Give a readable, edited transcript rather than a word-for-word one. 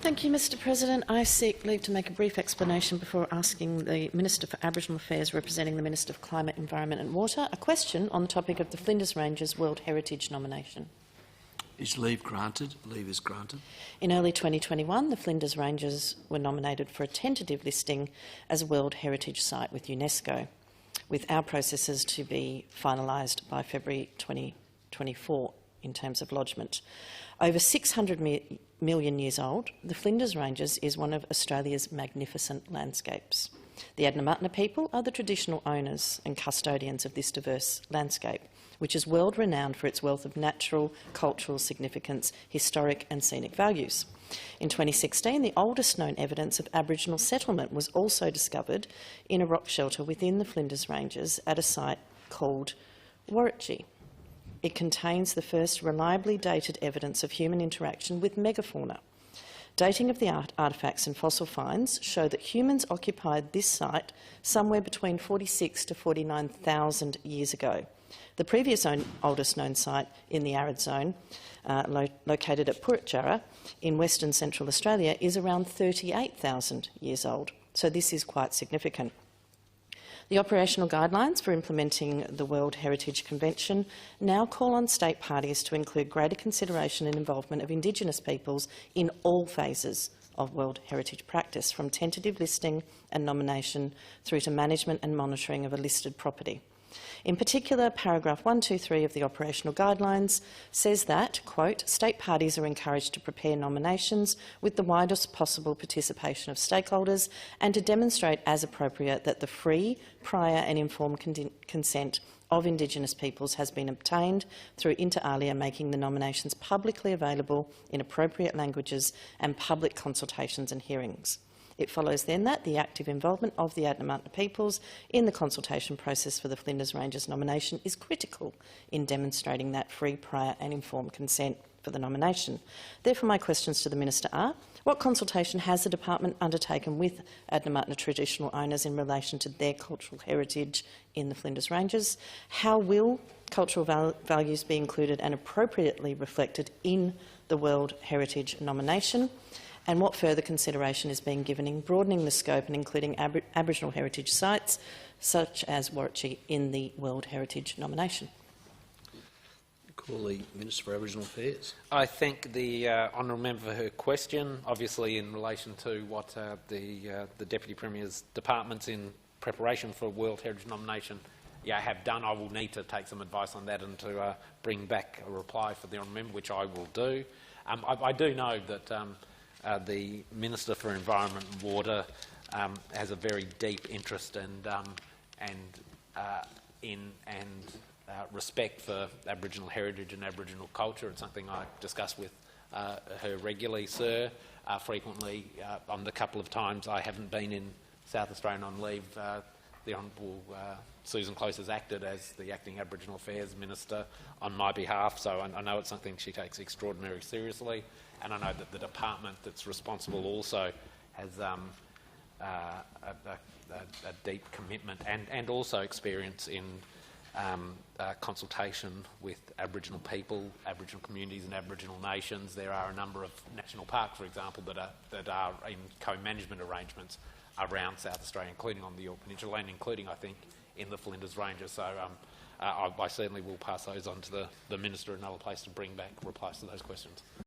Thank you, Mr President. I seek leave to make a brief explanation before asking the Minister for Aboriginal Affairs, representing the Minister of Climate, Environment and Water, a question on the topic of the Flinders Ranges World Heritage nomination. Is leave granted? Leave is granted. In early 2021, the Flinders Ranges were nominated for a tentative listing as a World Heritage Site with UNESCO, with our processes to be finalised by February 2024 in terms of lodgement. Over 600 million years old, the Flinders Ranges is one of Australia's magnificent landscapes. The Adnyamathanha people are the traditional owners and custodians of this diverse landscape, which is world-renowned for its wealth of natural, cultural significance, historic and scenic values. In 2016, the oldest known evidence of Aboriginal settlement was also discovered in a rock shelter within the Flinders Ranges at a site called Warratji. It contains the first reliably dated evidence of human interaction with megafauna. Dating of the artefacts and fossil finds show that humans occupied this site somewhere between 46 to 49,000 years ago. The previous oldest known site in the arid zone, located at Puritjara in Western Central Australia, is around 38,000 years old, so this is quite significant. The operational guidelines for implementing the World Heritage Convention now call on state parties to include greater consideration and involvement of Indigenous peoples in all phases of World Heritage practice, from tentative listing and nomination through to management and monitoring of a listed property. In particular, paragraph 123 of the operational guidelines says that, quote, state parties are encouraged to prepare nominations with the widest possible participation of stakeholders and to demonstrate as appropriate that the free, prior and informed consent of Indigenous peoples has been obtained through inter alia, making the nominations publicly available in appropriate languages and public consultations and hearings. It follows then that the active involvement of the Adnyamathanha peoples in the consultation process for the Flinders Ranges nomination is critical in demonstrating that free, prior and informed consent for the nomination. Therefore, my questions to the Minister are: what consultation has the Department undertaken with Adnyamathanha traditional owners in relation to their cultural heritage in the Flinders Ranges? How will cultural values be included and appropriately reflected in the World Heritage nomination? And what further consideration is being given in broadening the scope and including Aboriginal heritage sites, such as Warratji, in the World Heritage nomination? Call the Minister for Aboriginal Affairs. I thank the honourable member for her question. Obviously, in relation to what the Deputy Premier's departments in preparation for World Heritage nomination have done, I will need to take some advice on that and to bring back a reply for the honourable member, which I will do. I do know that the Minister for Environment and Water has a very deep interest and respect for Aboriginal heritage and Aboriginal culture. It's something I discuss with her regularly, sir. Frequently, on the couple of times I haven't been in South Australia on leave, the Honourable Susan Close has acted as the Acting Aboriginal Affairs Minister on my behalf, so I know it's something she takes extraordinarily seriously. And I know that the department that's responsible also has a deep commitment and also experience in consultation with Aboriginal people, Aboriginal communities and Aboriginal nations. There are a number of national parks, for example, that are in co-management arrangements around South Australia, including on the Yorke Peninsula and including, I think, in the Flinders Ranges. So I certainly will pass those on to the Minister in another place to bring back replies to those questions.